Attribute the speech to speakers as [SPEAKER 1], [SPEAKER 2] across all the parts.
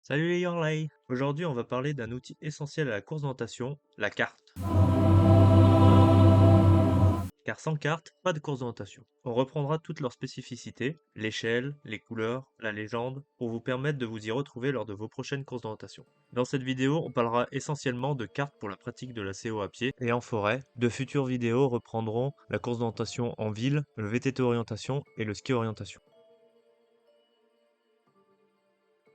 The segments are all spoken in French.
[SPEAKER 1] Salut les Yorlay! Aujourd'hui, on va parler d'un outil essentiel à la course d'orientation, la carte. Car sans carte, pas de course d'orientation. On reprendra toutes leurs spécificités, l'échelle, les couleurs, la légende, pour vous permettre de vous y retrouver lors de vos prochaines courses d'orientation. Dans cette vidéo, on parlera essentiellement de cartes pour la pratique de la CO à pied et en forêt. De futures vidéos reprendront la course d'orientation en ville, le VTT orientation et le ski orientation.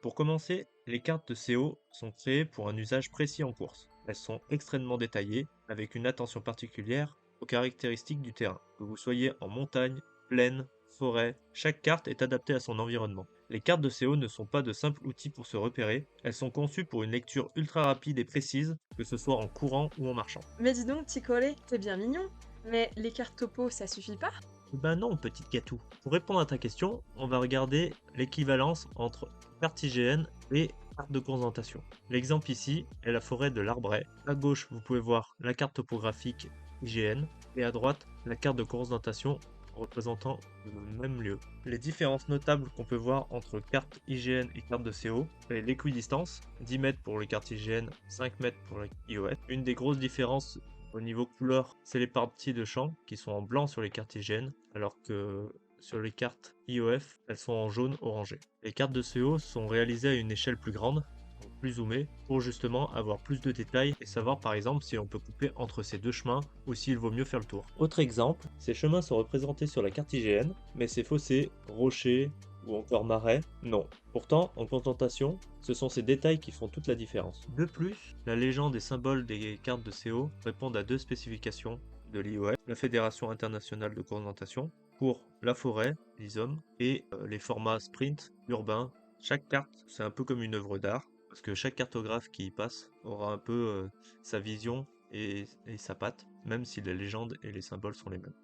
[SPEAKER 1] Pour commencer, les cartes de CO sont créées pour un usage précis en course. Elles sont extrêmement détaillées, avec une attention particulière aux caractéristiques du terrain. Que vous soyez en montagne, plaine, forêt, chaque carte est adaptée à son environnement. Les cartes de CO ne sont pas de simples outils pour se repérer, elles sont conçues pour une lecture ultra rapide et précise, que ce soit en courant ou en marchant.
[SPEAKER 2] Mais dis donc, petit collet, t'es bien mignon. Mais les cartes topo, ça suffit pas?
[SPEAKER 1] Ben non, petite Gatou. Pour répondre à ta question, on va regarder l'équivalence entre carte IGN et carte de présentation. L'exemple ici est la forêt de l'Arbret. À gauche, vous pouvez voir la carte topographique IGN et à droite, la carte de présentation représentant le même lieu. Les différences notables qu'on peut voir entre carte IGN et carte de CO, c'est l'équidistance, 10 mètres pour les cartes IGN, 5 mètres pour les iOS. Une des grosses différences au niveau couleur, c'est les parties de champ qui sont en blanc sur les cartes IGN, alors que sur les cartes IOF, elles sont en jaune orangé. Les cartes de CO sont réalisées à une échelle plus grande, donc plus zoomée, pour justement avoir plus de détails et savoir par exemple si on peut couper entre ces deux chemins ou s'il vaut mieux faire le tour. Autre exemple, ces chemins sont représentés sur la carte IGN, mais ces fossés, rochers ou encore marais, non. Pourtant, en contentation, ce sont ces détails qui font toute la différence. De plus, la légende et symboles des cartes de CO répondent à deux spécifications de l'IOF, la Fédération internationale de coordination, pour la forêt, l'ISOM, et les formats sprint, urbain. Chaque carte, c'est un peu comme une œuvre d'art, parce que chaque cartographe qui y passe aura un peu sa vision et sa patte, même si les légendes et les symboles sont les mêmes.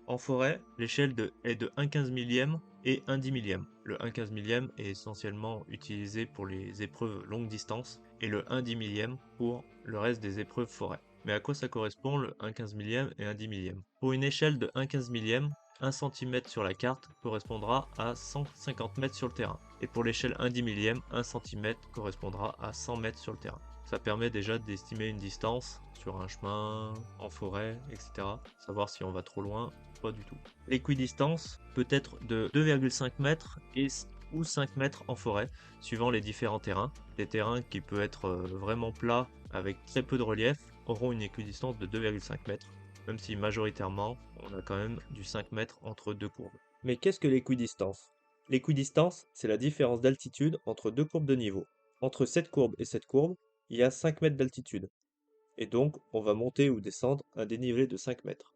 [SPEAKER 1] En forêt, l'échelle est de 1/15 millième et 1/10 millième. Le 1/15 millième est essentiellement utilisé pour les épreuves longue distance et le 1/10 millième pour le reste des épreuves forêt. Mais à quoi ça correspond le 1/15 millième et 1/10 millième? Pour une échelle de 1/15 millième, 1 cm sur la carte correspondra à 150 mètres sur le terrain. Et pour l'échelle 1/10 millième, 1 cm correspondra à 100 mètres sur le terrain. Ça permet déjà d'estimer une distance sur un chemin, en forêt, etc. Savoir si on va trop loin, pas du tout. L'équidistance peut être de 2,5 mètres ou 5 mètres en forêt, suivant les différents terrains. Des terrains qui peuvent être vraiment plats avec très peu de relief auront une équidistance de 2,5 mètres, même si majoritairement on a quand même du 5 mètres entre deux courbes. Mais qu'est-ce que l'équidistance? L'équidistance, c'est la différence d'altitude entre deux courbes de niveau. Entre cette courbe et cette courbe, il y a 5 mètres d'altitude. Et donc, on va monter ou descendre un dénivelé de 5 mètres.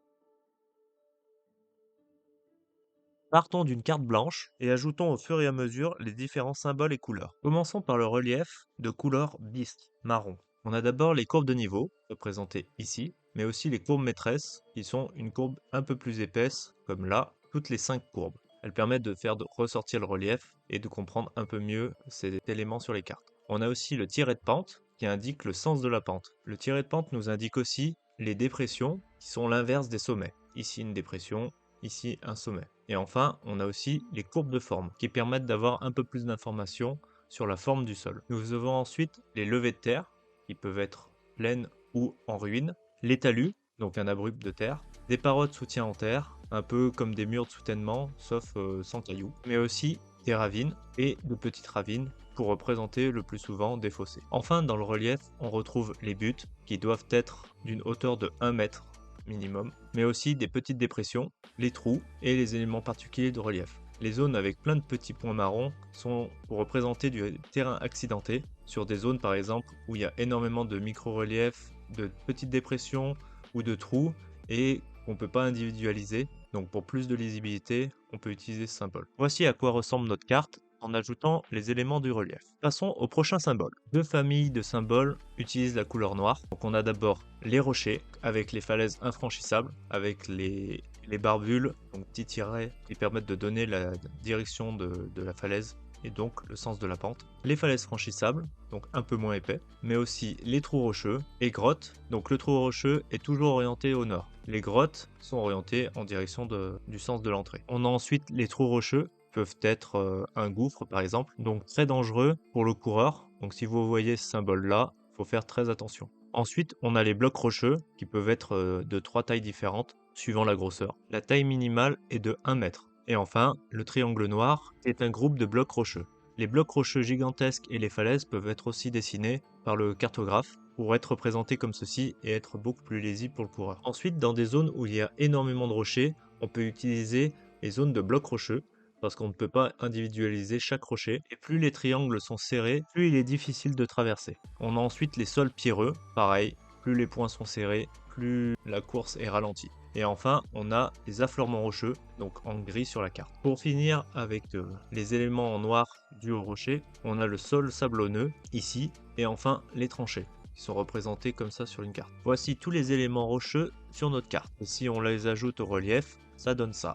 [SPEAKER 1] Partons d'une carte blanche et ajoutons au fur et à mesure les différents symboles et couleurs. Commençons par le relief de couleur bistre, marron. On a d'abord les courbes de niveau, représentées ici, mais aussi les courbes maîtresses, qui sont une courbe un peu plus épaisse, comme là, toutes les 5 courbes. Elles permettent de faire ressortir le relief et de comprendre un peu mieux ces éléments sur les cartes. On a aussi le tiret de pente, qui indique le sens de la pente. Le tiret de pente nous indique aussi les dépressions, qui sont l'inverse des sommets. Ici une dépression, ici un sommet. Et enfin, on a aussi les courbes de forme, qui permettent d'avoir un peu plus d'informations sur la forme du sol. Nous avons ensuite les levées de terre, qui peuvent être pleines ou en ruine, les talus, donc un abrupte de terre, des parois de soutien en terre, un peu comme des murs de soutènement, sauf sans cailloux, mais aussi des ravines et de petites ravines pour représenter le plus souvent des fossés. Enfin, dans le relief, on retrouve les buttes, qui doivent être d'une hauteur de 1 mètre minimum, mais aussi des petites dépressions, les trous et les éléments particuliers de relief. Les zones avec plein de petits points marrons sont pour représenter du terrain accidenté, sur des zones par exemple où il y a énormément de micro-reliefs, de petites dépressions ou de trous et qu'on ne peut pas individualiser. Donc pour plus de lisibilité, on peut utiliser ce symbole. Voici à quoi ressemble notre carte en ajoutant les éléments du relief. Passons au prochain symbole. Deux familles de symboles utilisent la couleur noire. Donc on a d'abord les rochers avec les falaises infranchissables, avec les barbules, donc petits tirets qui permettent de donner la direction de la falaise et donc le sens de la pente. Les falaises franchissables, donc un peu moins épais, mais aussi les trous rocheux et grottes. Donc le trou rocheux est toujours orienté au nord. Les grottes sont orientées en direction du sens de l'entrée. On a ensuite les trous rocheux peuvent être un gouffre par exemple, donc très dangereux pour le coureur. Donc si vous voyez ce symbole-là, il faut faire très attention. Ensuite, on a les blocs rocheux qui peuvent être de 3 tailles différentes suivant la grosseur. La taille minimale est de 1 mètre. Et enfin, le triangle noir est un groupe de blocs rocheux. Les blocs rocheux gigantesques et les falaises peuvent être aussi dessinés par le cartographe pour être représentés comme ceci et être beaucoup plus lisibles pour le coureur. Ensuite, dans des zones où il y a énormément de rochers, on peut utiliser les zones de blocs rocheux parce qu'on ne peut pas individualiser chaque rocher, et plus les triangles sont serrés, plus il est difficile de traverser. On a ensuite les sols pierreux, pareil, plus les points sont serrés, plus la course est ralentie. Et enfin, on a les affleurements rocheux, donc en gris sur la carte. Pour finir avec les éléments en noir dus au rocher, on a le sol sablonneux, ici, et enfin les tranchées, qui sont représentés comme ça sur une carte. Voici tous les éléments rocheux sur notre carte. Et si on les ajoute au relief, ça donne ça.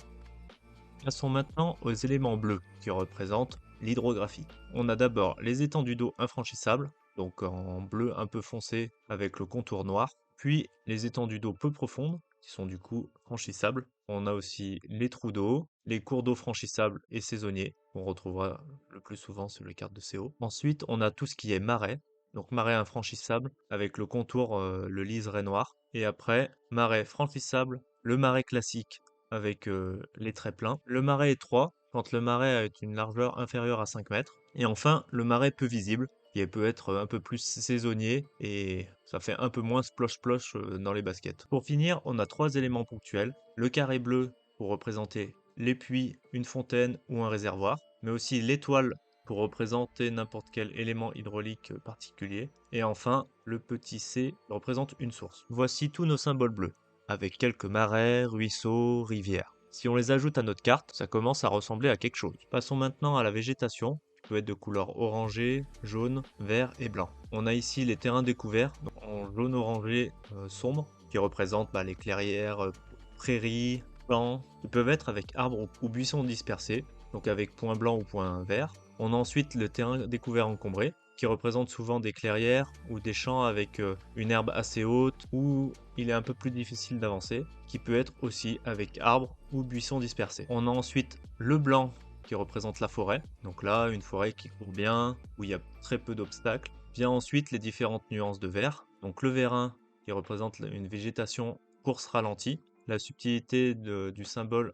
[SPEAKER 1] Passons maintenant aux éléments bleus, qui représentent l'hydrographie. On a d'abord les étendues d'eau infranchissables, donc en bleu un peu foncé avec le contour noir, puis les étendues d'eau peu profondes, qui sont du coup franchissables. On a aussi les trous d'eau, les cours d'eau franchissables et saisonniers, qu'on retrouvera le plus souvent sur les cartes de CO. Ensuite, on a tout ce qui est marais, donc marais infranchissable avec le contour, le liseré noir. Et après, marais franchissable, le marais classique avec les traits pleins. Le marais étroit, quand le marais a une largeur inférieure à 5 mètres. Et enfin, le marais peu visible, qui peut être un peu plus saisonnier et ça fait un peu moins splosh-splosh dans les baskets. Pour finir, on a 3 éléments ponctuels. Le carré bleu pour représenter les puits, une fontaine ou un réservoir, mais aussi l'étoile pour représenter n'importe quel élément hydraulique particulier. Et enfin, le petit C représente une source. Voici tous nos symboles bleus, avec quelques marais, ruisseaux, rivières. Si on les ajoute à notre carte, ça commence à ressembler à quelque chose. Passons maintenant à la végétation, qui peut être de couleur orangé, jaune, vert et blanc. On a ici les terrains découverts, donc en jaune orangé sombre, qui représentent les clairières, prairies, champs, qui peuvent être avec arbres ou buissons dispersés, donc avec point blanc ou point vert. On a ensuite le terrain découvert encombré, qui représente souvent des clairières ou des champs avec une herbe assez haute où il est un peu plus difficile d'avancer, qui peut être aussi avec arbres ou buissons dispersés. On a ensuite le blanc qui représente la forêt, donc là une forêt qui court bien, où il y a très peu d'obstacles. Vient ensuite les différentes nuances de vert, donc le vérin qui représente une végétation course ralentie. La subtilité du symbole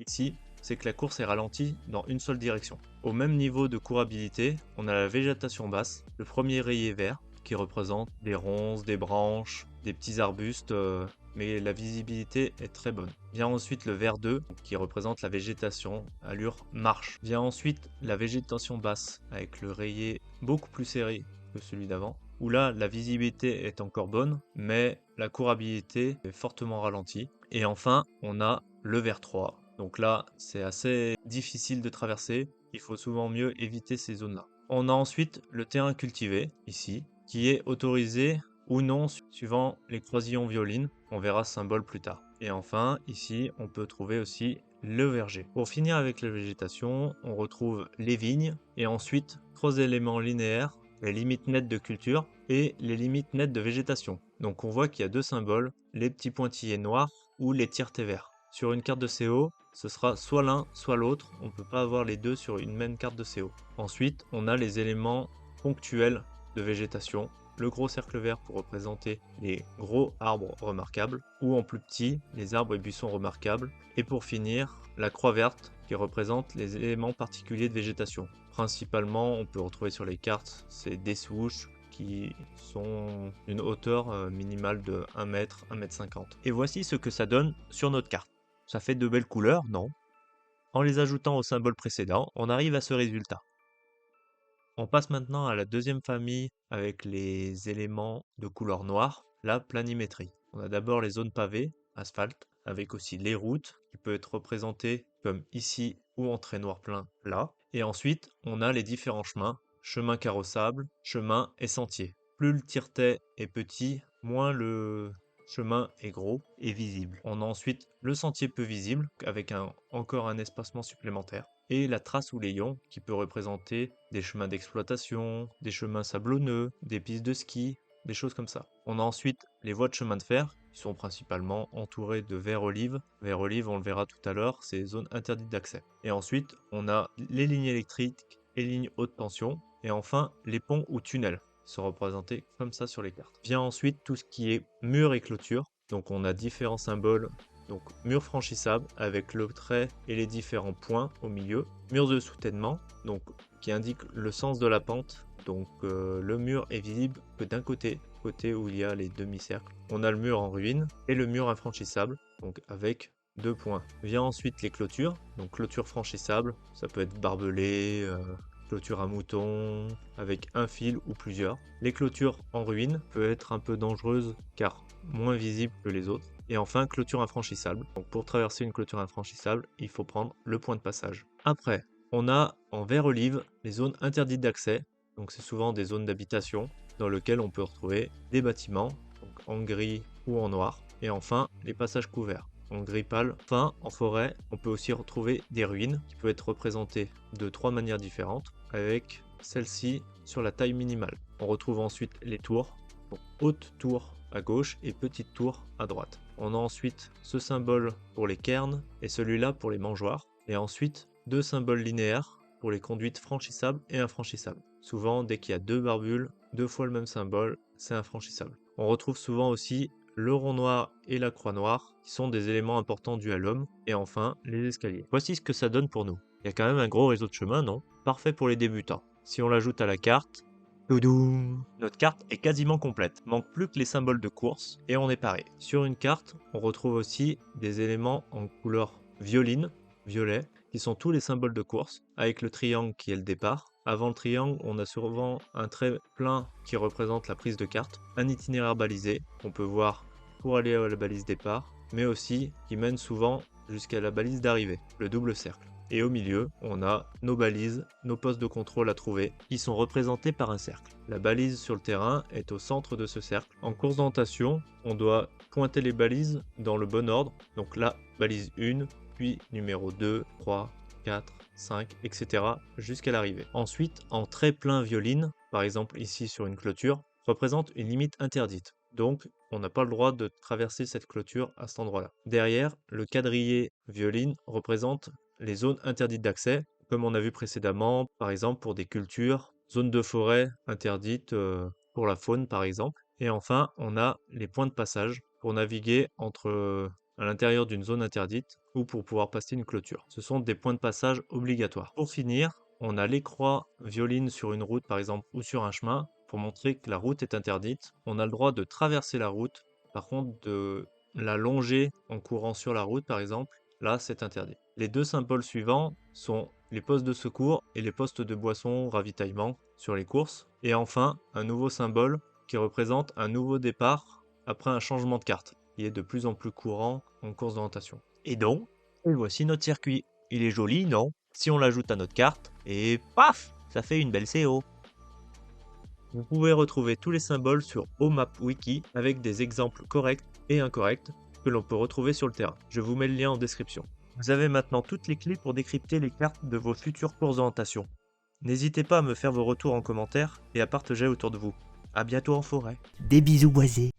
[SPEAKER 1] ici, c'est que la course est ralentie dans une seule direction. Au même niveau de courabilité, on a la végétation basse, le premier rayé vert, qui représente des ronces, des branches, des petits arbustes, mais la visibilité est très bonne. Vient ensuite le vert 2, qui représente la végétation, allure marche. Vient ensuite la végétation basse, avec le rayé beaucoup plus serré que celui d'avant, où là la visibilité est encore bonne, mais la courabilité est fortement ralentie. Et enfin, on a le vert 3. Donc là, c'est assez difficile de traverser, il faut souvent mieux éviter ces zones-là. On a ensuite le terrain cultivé, ici, qui est autorisé ou non suivant les croisillons violines, on verra ce symbole plus tard. Et enfin, ici, on peut trouver aussi le verger. Pour finir avec la végétation, on retrouve les vignes, et ensuite 3 éléments linéaires, les limites nettes de culture et les limites nettes de végétation. Donc on voit qu'il y a 2 symboles, les petits pointillés noirs ou les tiers-T verts. Sur une carte de CO, ce sera soit l'un, soit l'autre. On ne peut pas avoir les deux sur une même carte de CO. Ensuite, on a les éléments ponctuels de végétation. Le gros cercle vert pour représenter les gros arbres remarquables, ou en plus petit, les arbres et buissons remarquables. Et pour finir, la croix verte qui représente les éléments particuliers de végétation. Principalement, on peut retrouver sur les cartes, c'est des souches qui sont d'une hauteur minimale de 1 mètre, 1 mètre 50. Et voici ce que ça donne sur notre carte. Ça fait de belles couleurs, non? En les ajoutant au symbole précédent, on arrive à ce résultat. On passe maintenant à la deuxième famille avec les éléments de couleur noire, la planimétrie. On a d'abord les zones pavées, asphalte, avec aussi les routes, qui peuvent être représentées comme ici ou en trait noir plein là. Et ensuite, on a les différents chemins, chemins carrossables, chemins et sentiers. Plus le tire-tête est petit, moins le chemin est gros et visible. On a ensuite le sentier peu visible, avec encore un espacement supplémentaire, et la trace ou l'ayon, qui peut représenter des chemins d'exploitation, des chemins sablonneux, des pistes de ski, des choses comme ça. On a ensuite les voies de chemin de fer, qui sont principalement entourées de verre olive. Verre olive, on le verra tout à l'heure, c'est zone interdite d'accès. Et ensuite, on a les lignes électriques et lignes haute tension. Et enfin, les ponts ou tunnels sont représentés comme ça sur les cartes. Vient ensuite tout ce qui est mur et clôture. Donc on a différents symboles. Donc mur franchissable avec le trait et les différents points au milieu. Mur de soutènement, donc qui indique le sens de la pente. Donc le mur est visible que d'un côté où il y a les demi-cercles. On a le mur en ruine et le mur infranchissable, donc avec 2 points. Vient ensuite les clôtures, donc clôture franchissable, ça peut être barbelé, clôture à mouton, avec un fil ou plusieurs. Les clôtures en ruine peuvent être un peu dangereuses car moins visibles que les autres. Et enfin, clôture infranchissable. Donc pour traverser une clôture infranchissable, il faut prendre le point de passage. Après, on a en vert olive les zones interdites d'accès. Donc c'est souvent des zones d'habitation dans lesquelles on peut retrouver des bâtiments, donc en gris ou en noir. Et enfin, les passages couverts en gris pâle. Enfin, en forêt, on peut aussi retrouver des ruines qui peuvent être représentées de 3 manières différentes, avec celle-ci sur la taille minimale. On retrouve ensuite les tours, donc haute tour à gauche et petite tour à droite. On a ensuite ce symbole pour les cairns et celui-là pour les mangeoires. Et ensuite, 2 symboles linéaires pour les conduites franchissables et infranchissables. Souvent, dès qu'il y a 2 barbules, 2 fois le même symbole, c'est infranchissable. On retrouve souvent aussi le rond noir et la croix noire, qui sont des éléments importants dus à l'homme. Et enfin, les escaliers. Voici ce que ça donne pour nous. Il y a quand même un gros réseau de chemin, non? Parfait pour les débutants. Si on l'ajoute à la carte, toudoum, notre carte est quasiment complète. Manque plus que les symboles de course et on est paré. Sur une carte, on retrouve aussi des éléments en couleur violine, violet, qui sont tous les symboles de course, avec le triangle qui est le départ. Avant le triangle, on a souvent un trait plein qui représente la prise de carte, un itinéraire balisé qu'on peut voir pour aller à la balise départ, mais aussi qui mène souvent jusqu'à la balise d'arrivée, le double cercle. Et au milieu, on a nos balises, nos postes de contrôle à trouver, qui sont représentés par un cercle. La balise sur le terrain est au centre de ce cercle. En course d'orientation, on doit pointer les balises dans le bon ordre. Donc là, balise 1, puis numéro 2, 3, 4, 5, etc. jusqu'à l'arrivée. Ensuite, en trait plein violine, par exemple ici sur une clôture, représente une limite interdite. Donc, on n'a pas le droit de traverser cette clôture à cet endroit-là. Derrière, le quadrillé violine représente les zones interdites d'accès, comme on a vu précédemment, par exemple pour des cultures, zones de forêt interdites pour la faune par exemple. Et enfin, on a les points de passage pour naviguer à l'intérieur d'une zone interdite ou pour pouvoir passer une clôture. Ce sont des points de passage obligatoires. Pour finir, on a les croix violines sur une route par exemple ou sur un chemin pour montrer que la route est interdite. On a le droit de traverser la route, par contre de la longer en courant sur la route par exemple, là c'est interdit. Les 2 symboles suivants sont les postes de secours et les postes de boisson ravitaillement sur les courses. Et enfin, un nouveau symbole qui représente un nouveau départ après un changement de carte, qui est de plus en plus courant en course d'orientation. Et donc, voici notre circuit. Il est joli, non? Si on l'ajoute à notre carte, et paf, ça fait une belle CO. Vous pouvez retrouver tous les symboles sur OMAP Wiki avec des exemples corrects et incorrects que l'on peut retrouver sur le terrain. Je vous mets le lien en description. Vous avez maintenant toutes les clés pour décrypter les cartes de vos futures courses d'orientation. N'hésitez pas à me faire vos retours en commentaire et à partager autour de vous. À bientôt en forêt.
[SPEAKER 3] Des bisous boisés.